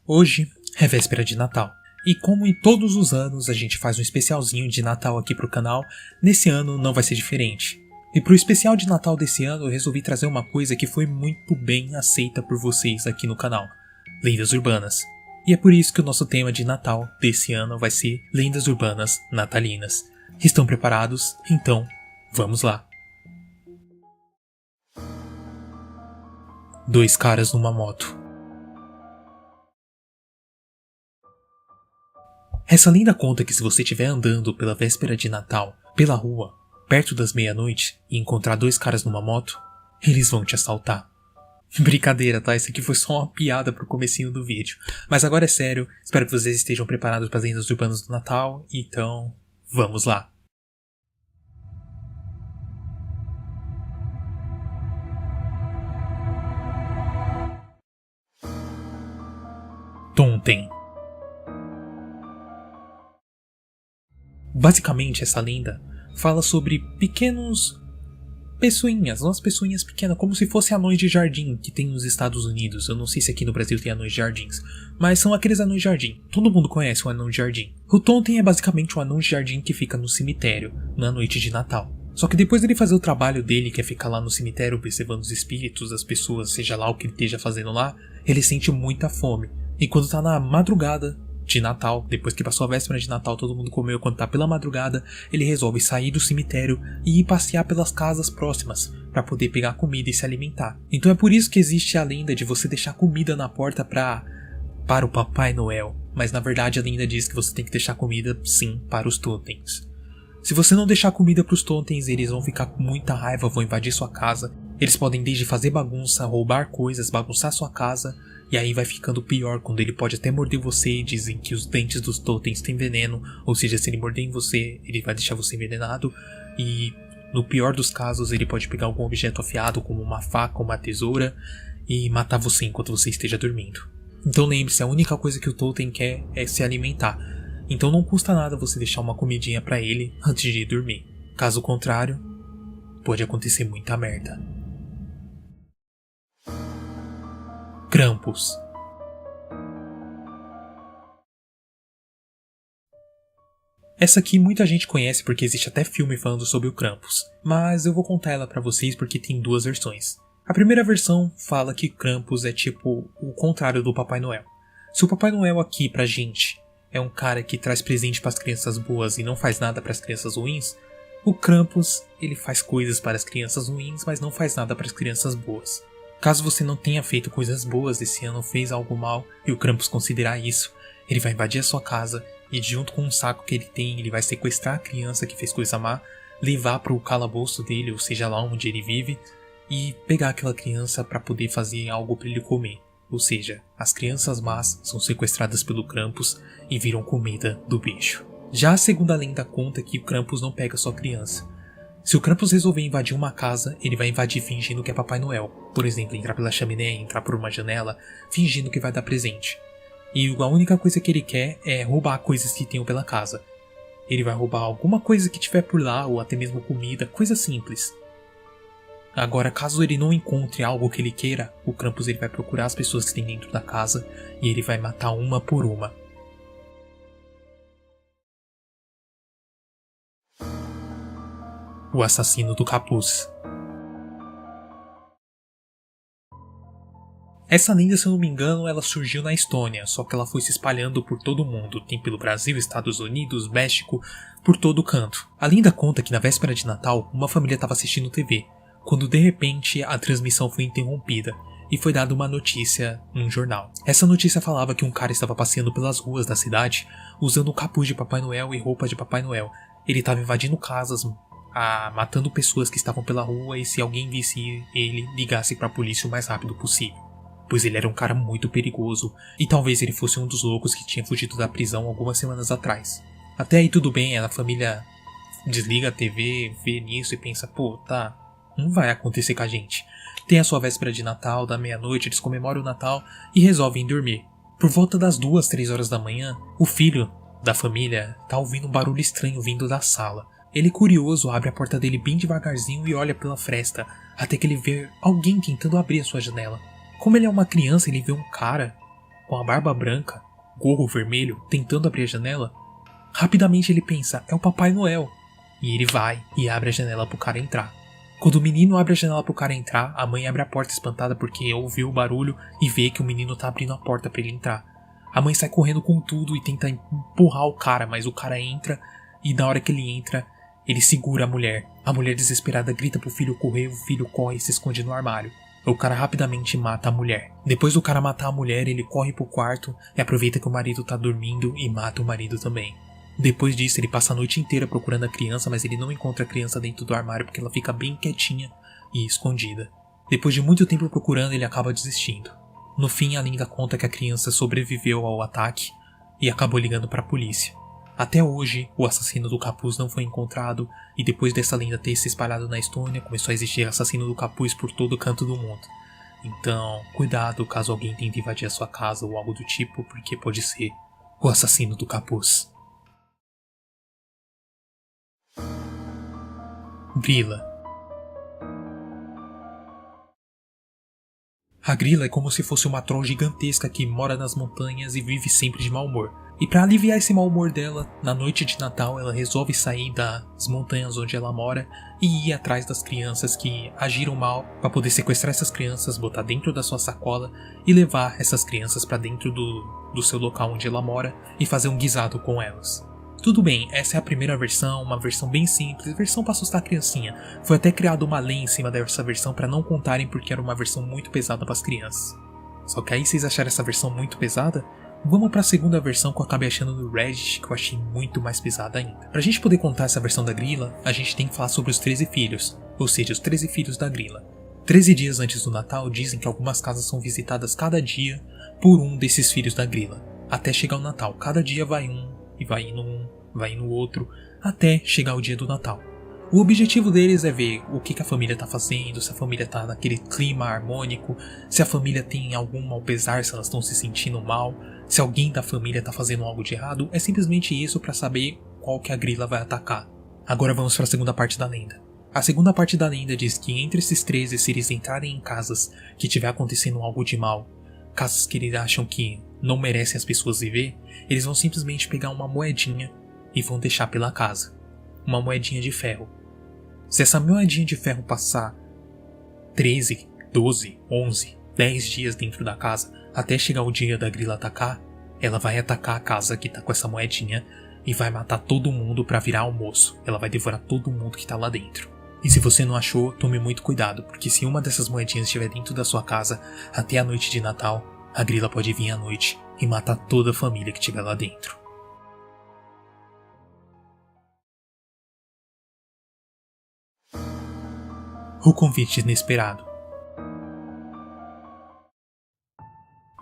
Hoje é véspera de Natal, e como em todos os anos a gente faz um especialzinho de Natal aqui pro canal, nesse ano não vai ser diferente. E pro especial de Natal desse ano eu resolvi trazer uma coisa que foi muito bem aceita por vocês aqui no canal: lendas urbanas. E é por isso que o nosso tema de Natal desse ano vai ser lendas urbanas natalinas. Estão preparados? Então, vamos lá! Dois caras numa moto. Essa lenda conta que se você estiver andando pela véspera de Natal, pela rua, perto das meia-noite, e encontrar dois caras numa moto, eles vão te assaltar. Brincadeira, tá? Isso aqui foi só uma piada pro comecinho do vídeo. Mas agora é sério, espero que vocês estejam preparados para as lendas urbanas do Natal, então vamos lá. Tontem. Basicamente, essa lenda fala sobre pequenos pessoinhas, umas pessoinhas pequenas, como se fossem anões de jardim que tem nos Estados Unidos. Eu não sei se aqui no Brasil tem anões de jardins, mas são aqueles anões de jardim. Todo mundo conhece um anão de jardim. O Tontem é basicamente um anão de jardim que fica no cemitério na noite de Natal. Só que depois dele fazer o trabalho dele, que é ficar lá no cemitério observando os espíritos, as pessoas, seja lá o que ele esteja fazendo lá, ele sente muita fome. E quando tá na madrugada de Natal, depois que passou a véspera de Natal, todo mundo comeu, quando tá pela madrugada, ele resolve sair do cemitério e ir passear pelas casas próximas para poder pegar comida e se alimentar. Então é por isso que existe a lenda de você deixar comida na porta para o Papai Noel, mas na verdade a lenda diz que você tem que deixar comida sim para os totens. Se você não deixar comida para os totens, eles vão ficar com muita raiva, vão invadir sua casa. Eles podem desde fazer bagunça, roubar coisas, bagunçar sua casa. E aí vai ficando pior, quando ele pode até morder você. Dizem que os dentes dos totens têm veneno, ou seja, se ele morder em você, ele vai deixar você envenenado. E no pior dos casos, ele pode pegar algum objeto afiado, como uma faca ou uma tesoura, e matar você enquanto você esteja dormindo. Então lembre-se, a única coisa que o totem quer é se alimentar. Então não custa nada você deixar uma comidinha pra ele antes de ir dormir. Caso contrário, pode acontecer muita merda. Krampus. Essa aqui muita gente conhece porque existe até filme falando sobre o Krampus, mas eu vou contar ela pra vocês porque tem duas versões. A primeira versão fala que Krampus é tipo o contrário do Papai Noel. Se o Papai Noel aqui pra gente é um cara que traz presente pras crianças boas e não faz nada pras crianças ruins, o Krampus ele faz coisas para as crianças ruins, mas não faz nada para as crianças boas. Caso você não tenha feito coisas boas esse ano, fez algo mal, e o Krampus considerar isso, ele vai invadir a sua casa e junto com um saco que ele tem, ele vai sequestrar a criança que fez coisa má, levar para o calabouço dele, ou seja lá onde ele vive, e pegar aquela criança para poder fazer algo para ele comer. Ou seja, as crianças más são sequestradas pelo Krampus e viram comida do bicho. Já a segunda lenda conta que o Krampus não pega sua criança. Se o Krampus resolver invadir uma casa, ele vai invadir fingindo que é Papai Noel. Por exemplo, entrar pela chaminé, entrar por uma janela, fingindo que vai dar presente. E a única coisa que ele quer é roubar coisas que tenham pela casa. Ele vai roubar alguma coisa que tiver por lá, ou até mesmo comida, coisa simples. Agora, caso ele não encontre algo que ele queira, o Krampus ele vai procurar as pessoas que tem dentro da casa e ele vai matar uma por uma. O assassino do capuz. Essa lenda, se eu não me engano, ela surgiu na Estônia, só que ela foi se espalhando por todo o mundo. Tem pelo Brasil, Estados Unidos, México, por todo canto. A lenda conta que na véspera de Natal, uma família estava assistindo TV, quando de repente a transmissão foi interrompida e foi dada uma notícia num jornal. Essa notícia falava que um cara estava passeando pelas ruas da cidade usando o capuz de Papai Noel e roupa de Papai Noel. Ele estava invadindo casas, matando pessoas que estavam pela rua, e se alguém visse ele, ligasse para a polícia o mais rápido possível, pois ele era um cara muito perigoso e talvez ele fosse um dos loucos que tinha fugido da prisão algumas semanas atrás. Até aí tudo bem, a família desliga a TV, vê nisso e pensa, pô, tá, não vai acontecer com a gente. Tem a sua véspera de Natal, da meia-noite, eles comemoram o Natal e resolvem dormir. Por volta das 2, 3 horas da manhã, o filho da família tá ouvindo um barulho estranho vindo da sala. Ele, curioso, abre a porta dele bem devagarzinho e olha pela fresta, até que ele vê alguém tentando abrir a sua janela. Como ele é uma criança, ele vê um cara com a barba branca, gorro vermelho, tentando abrir a janela. Rapidamente ele pensa, é o Papai Noel. E ele vai e abre a janela pro cara entrar. Quando o menino abre a janela pro cara entrar, a mãe abre a porta espantada porque ouviu o barulho e vê que o menino tá abrindo a porta pra ele entrar. A mãe sai correndo com tudo e tenta empurrar o cara, mas o cara entra e na hora que ele entra, ele segura a mulher. A mulher desesperada grita pro filho correr, o filho corre e se esconde no armário. O cara rapidamente mata a mulher. Depois do cara matar a mulher, ele corre pro quarto e aproveita que o marido tá dormindo e mata o marido também. Depois disso, ele passa a noite inteira procurando a criança, mas ele não encontra a criança dentro do armário porque ela fica bem quietinha e escondida. Depois de muito tempo procurando, ele acaba desistindo. No fim, a lenda conta que a criança sobreviveu ao ataque e acabou ligando para a polícia. Até hoje, o assassino do capuz não foi encontrado, e depois dessa lenda ter se espalhado na Estônia, começou a existir assassino do capuz por todo canto do mundo. Então, cuidado caso alguém tente invadir a sua casa ou algo do tipo, porque pode ser o assassino do capuz. Grila. A grila é como se fosse uma troll gigantesca que mora nas montanhas e vive sempre de mau humor. E para aliviar esse mau humor dela, na noite de Natal ela resolve sair das montanhas onde ela mora e ir atrás das crianças que agiram mal para poder sequestrar essas crianças, botar dentro da sua sacola e levar essas crianças para dentro do seu local onde ela mora e fazer um guisado com elas. Tudo bem, essa é a primeira versão, uma versão bem simples, versão para assustar a criancinha. Foi até criada uma lei em cima dessa versão para não contarem porque era uma versão muito pesada para as crianças. Só que aí vocês acharam essa versão muito pesada? Vamos para a segunda versão que eu acabei achando no Reddit, que eu achei muito mais pesada ainda. Pra gente poder contar essa versão da grila, a gente tem que falar sobre os 13 filhos, ou seja, os 13 filhos da grila. 13 dias antes do Natal dizem que algumas casas são visitadas cada dia por um desses filhos da grila. Até chegar o Natal, cada dia vai um, e vai indo outro, até chegar o dia do Natal. O objetivo deles é ver o que a família tá fazendo, se a família tá naquele clima harmônico, se a família tem algum mal pesar, se elas estão se sentindo mal, se alguém da família tá fazendo algo de errado, é simplesmente isso para saber qual que a grila vai atacar. Agora vamos para a segunda parte da lenda. A segunda parte da lenda diz que entre esses 13, se eles entrarem em casas que tiver acontecendo algo de mal, casas que eles acham que não merecem as pessoas viver, eles vão simplesmente pegar uma moedinha e vão deixar pela casa. Uma moedinha de ferro. Se essa moedinha de ferro passar 13, 12, 11, 10 dias dentro da casa, até chegar o dia da grila atacar, ela vai atacar a casa que tá com essa moedinha e vai matar todo mundo pra virar almoço. Ela vai devorar todo mundo que tá lá dentro. E se você não achou, tome muito cuidado, porque se uma dessas moedinhas estiver dentro da sua casa até a noite de Natal, a grila pode vir à noite e matar toda a família que estiver lá dentro. O convite inesperado.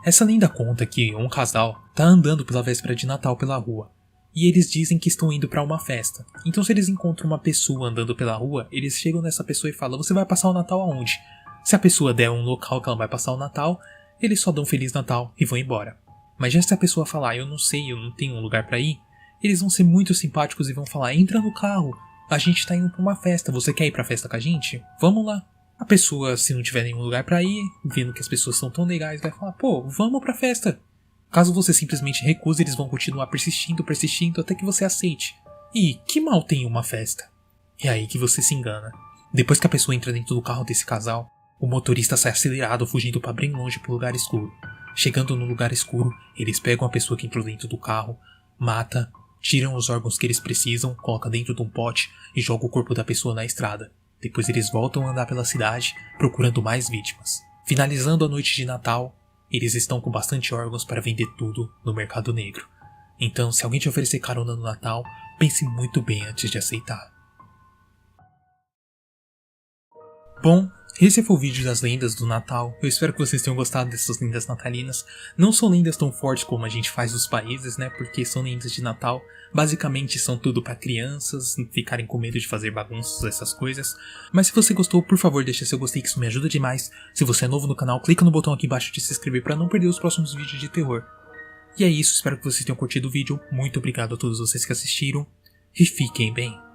Essa lenda conta que um casal tá andando pela véspera de Natal pela rua, e eles dizem que estão indo pra uma festa. Então se eles encontram uma pessoa andando pela rua, eles chegam nessa pessoa e falam: você vai passar o Natal aonde? Se a pessoa der um local que ela vai passar o Natal, eles só dão Feliz Natal e vão embora. Mas já se a pessoa falar: eu não sei, eu não tenho um lugar pra ir, eles vão ser muito simpáticos e vão falar: entra no carro, a gente tá indo pra uma festa, você quer ir pra festa com a gente? Vamos lá. A pessoa, se não tiver nenhum lugar pra ir, vendo que as pessoas são tão legais, vai falar: pô, vamos pra festa. Caso você simplesmente recuse, eles vão continuar persistindo até que você aceite. E que mal tem uma festa? É aí que você se engana. Depois que a pessoa entra dentro do carro desse casal, o motorista sai acelerado, fugindo pra bem longe pro lugar escuro. Chegando no lugar escuro, eles pegam a pessoa que entrou dentro do carro, mata, tiram os órgãos que eles precisam, coloca dentro de um pote e joga o corpo da pessoa na estrada. Depois eles voltam a andar pela cidade, procurando mais vítimas. Finalizando a noite de Natal, eles estão com bastante órgãos para vender tudo no mercado negro. Então, se alguém te oferecer carona no Natal, pense muito bem antes de aceitar. Bom, esse foi o vídeo das lendas do Natal. Eu espero que vocês tenham gostado dessas lendas natalinas. Não são lendas tão fortes como a gente faz nos países, né? Porque são lendas de Natal. Basicamente são tudo para crianças ficarem com medo de fazer bagunças, essas coisas. Mas se você gostou, por favor, deixa seu gostei, que isso me ajuda demais. Se você é novo no canal, clica no botão aqui embaixo de se inscrever para não perder os próximos vídeos de terror. E é isso, espero que vocês tenham curtido o vídeo. Muito obrigado a todos vocês que assistiram. E fiquem bem.